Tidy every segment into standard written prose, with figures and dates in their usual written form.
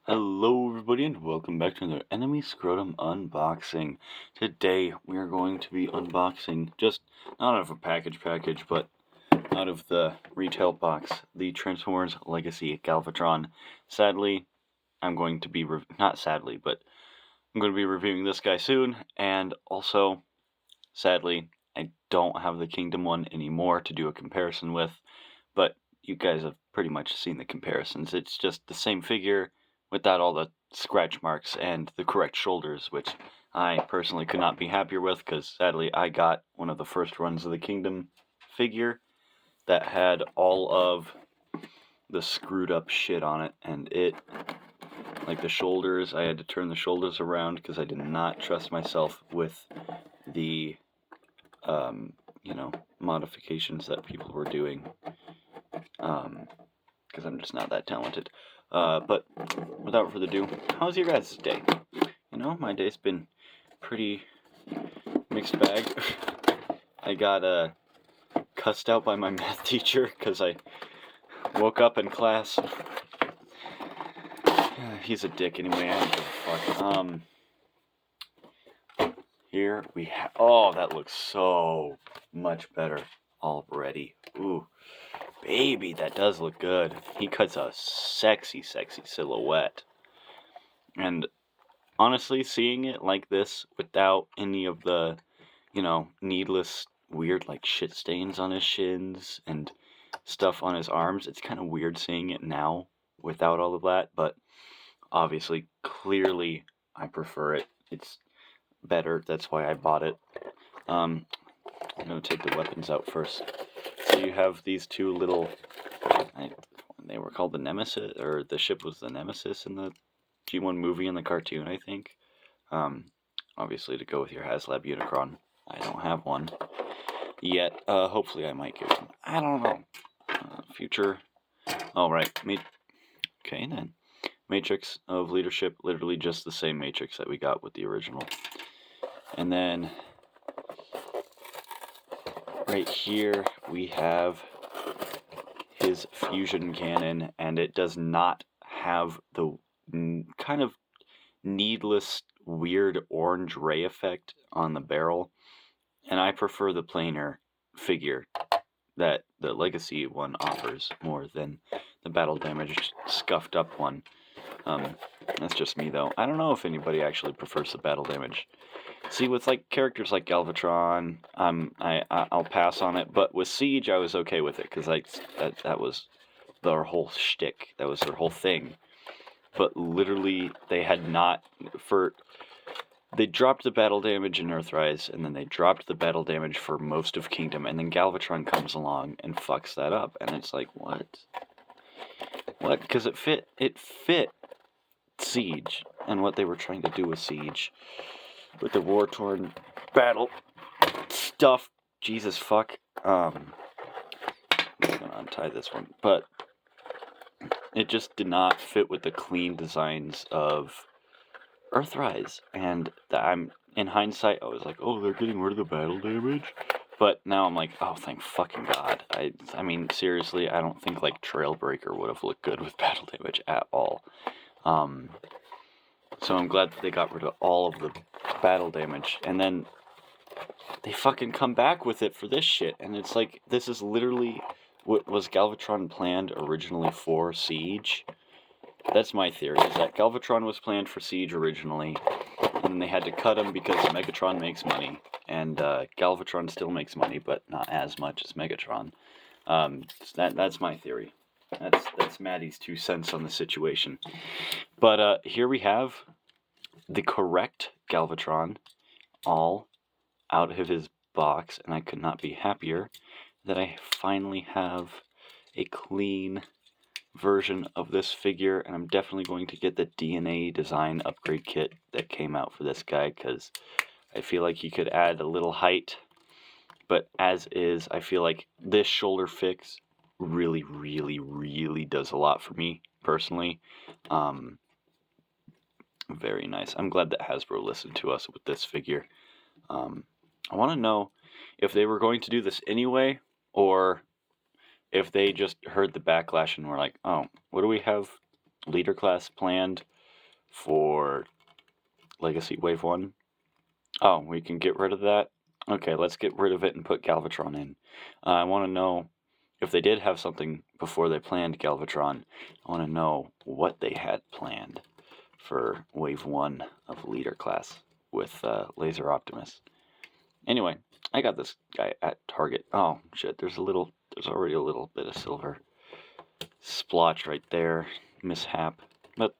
Hello everybody and welcome back to another Enemy Scrotum unboxing. Today we are going to be unboxing, just not out of a package, but out of the retail box, the Transformers Legacy Galvatron. Sadly, I'm going to be, not sadly, but I'm going to be reviewing this guy soon, and also, sadly, I don't have the Kingdom one anymore to do a comparison with, but you guys have pretty much seen the comparisons. It's just the same figure without all the scratch marks and the correct shoulders, which I personally could not be happier with because sadly I got one of the first runs of the Kingdom figure that had all of the screwed up shit on it, and it, like the shoulders, I had to turn the shoulders around because I did not trust myself with the modifications that people were doing, because I'm just not that talented. But without further ado, how's your guys' day? My day's been pretty mixed bag. I got cussed out by my math teacher because I woke up in class. He's a dick anyway, I don't give a fuck. Here we have, oh, that looks so much better already. Ooh, baby, that does look good. He cuts a sexy silhouette. And honestly, seeing it like this without any of the, needless weird like shit stains on his shins and stuff on his arms, it's kind of weird seeing it now without all of that, but obviously, clearly, I prefer it. It's better, that's why I bought it. I'm gonna take the weapons out first. So you have these two little, they were called the Nemesis, or the ship was the Nemesis in the G1 movie and the cartoon, I think. Obviously to go with your HasLab Unicron. I don't have one yet. Hopefully I might get one. I don't know. Future. Alright. Okay then. Matrix of Leadership. Literally just the same matrix that we got with the original. And then right here we have his fusion cannon, and it does not have the kind of needless weird orange ray effect on the barrel, and I prefer the plainer figure that the Legacy one offers more than the battle damaged scuffed up one. That's just me though. I don't know if anybody actually prefers the battle damage. See, with like characters like Galvatron, I'll pass on it. But with Siege, I was okay with it because that was their whole shtick. That was their whole thing. But literally, they had not they dropped the battle damage in Earthrise, and then they dropped the battle damage for most of Kingdom, and then Galvatron comes along and fucks that up, and it's like, what? What? Because it fit Siege, and what they were trying to do with Siege, with the war-torn battle stuff. Jesus fuck. I'm gonna untie this one, but it just did not fit with the clean designs of Earthrise, and I'm in hindsight, I was like, oh, they're getting rid of the battle damage, but now I'm like, oh, thank fucking God. I mean, seriously, I don't think like Trailbreaker would have looked good with battle damage at all. So I'm glad that they got rid of all of the battle damage, and then they fucking come back with it for this shit, and it's like, this is literally what was Galvatron planned originally for Siege. That's my theory, is that Galvatron was planned for Siege originally, and they had to cut him because Megatron makes money, and Galvatron still makes money, but not as much as Megatron. That's my theory. That's Maddie's 2 cents on the situation. But here we have the correct Galvatron, all out of his box, and I could not be happier that I finally have a clean version of this figure, and I'm definitely going to get the DNA design upgrade kit that came out for this guy, because I feel like you could add a little height, but as is, I feel like this shoulder fix really does a lot for me personally. Very nice. I'm glad that Hasbro listened to us with this figure. I want to know if they were going to do this anyway, or if they just heard the backlash and were like, oh, what do we have leader class planned for Legacy Wave 1. Oh, we can get rid of that? Okay, let's get rid of it and put Galvatron in. I want to know if they did have something before they planned Galvatron. I want to know what they had planned for Wave 1 of Leader Class with Laser Optimus. Anyway, I got this guy at Target. Oh, shit, there's already a little bit of silver splotch right there. Mishap. But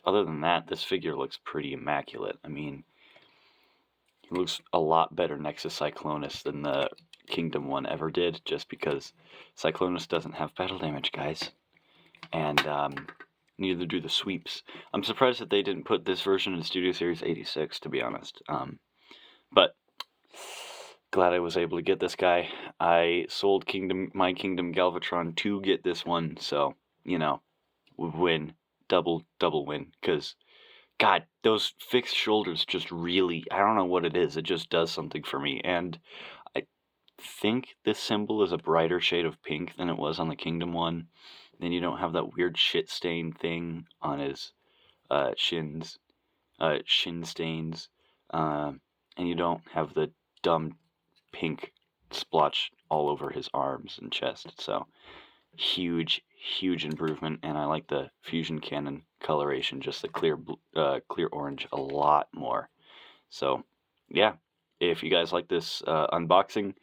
other than that, this figure looks pretty immaculate. I mean, he looks a lot better next to Cyclonus than the Kingdom one ever did, just because Cyclonus doesn't have battle damage, guys. And neither do the sweeps. I'm surprised that they didn't put this version in Studio Series 86, to be honest. But glad I was able to get this guy. I sold my Kingdom Galvatron to get this one, so, win. Double win. Because, God, those fixed shoulders just really, I don't know what it is. It just does something for me. And I think this symbol is a brighter shade of pink than it was on the Kingdom one. Then you don't have that weird shit stain thing on his shin stains. And you don't have the dumb pink splotch all over his arms and chest. So huge improvement, and I like the fusion cannon coloration, just the clear orange, a lot more. So yeah, if you guys like this unboxing,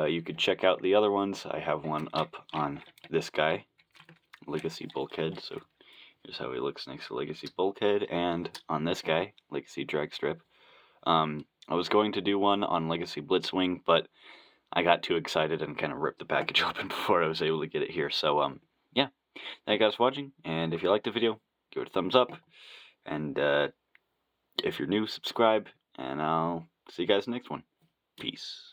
you could check out the other ones. I have one up on this guy, Legacy Bulkhead. So here's how he looks next to Legacy Bulkhead, and on this guy, Legacy Dragstrip. I was going to do one on Legacy Blitzwing, but I got too excited and kind of ripped the package open before I was able to get it here. So, yeah. Thank you guys for watching, and if you liked the video, give it a thumbs up, and if you're new, subscribe, and I'll see you guys next one. Peace.